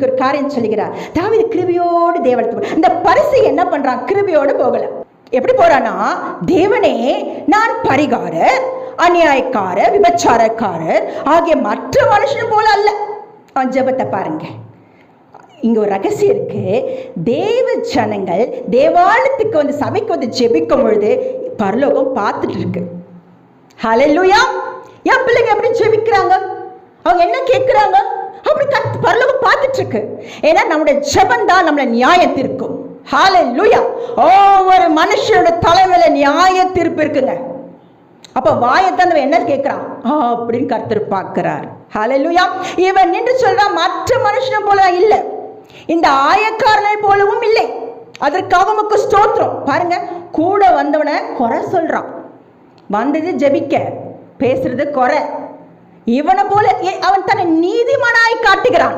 இங்க ஒரு காரியம் சொல்லுகிறார். தாவீது கிருபையோடு தேவனிடத்தில், இந்த பரிசை என்ன பண்றான்? கிருபையோடு போகல. எப்படி போறானா, தேவனே நான் பரிகாரர், அநியாயக்காரர், விபச்சாரக்காரர் ஆகிய மற்ற மனுஷன் போல அல்ல. அவன் ஜெபத்தை பாருங்க. இங்க ஒரு ரகசியம் இருக்கு. தேவ ஜனங்கள் தேவாலயத்துக்கு வந்து சபைக்கு வந்து ஜெபிக்கும் பொழுது பரலோகம் பார்த்துட்டு இருக்கு. ஹல்லேலூயா. என் பிள்ளைங்க எப்படி ஜெபிக்கிறாங்க, அவங்க என்ன கேட்கிறாங்க, அப்படி பரலோகம் பார்த்துட்டு இருக்கு. ஏன்னா நம்முடைய ஜெபம் தான் நம்மளை நியாயத்திற்கும். ஹல்லேலூயா. ஒவ்வொரு மனுஷனோட தலைமையில நியாய தீர்ப்பு இருக்குங்க. அப்ப வாயத்தான் என்ன கேட்கிறான் அப்படின்னு கர்த்தர் பார்க்கிறார். ஹல்லேலூயா. இவன் நின்று சொல்றான், மற்ற மனுஷனை போல இல்லை, இந்த ஆயக்காரனை போலவும் இல்லை. அதற்காக உமக்கு ஸ்தோத்திரம். பாருங்க, கூட வந்தவனை குறை சொல்றான். வந்தது ஜெபிக்க, பேசுறது குறை. இவனை போல அவன் தன்னை நீதிமானாய் காட்டுகிறான்.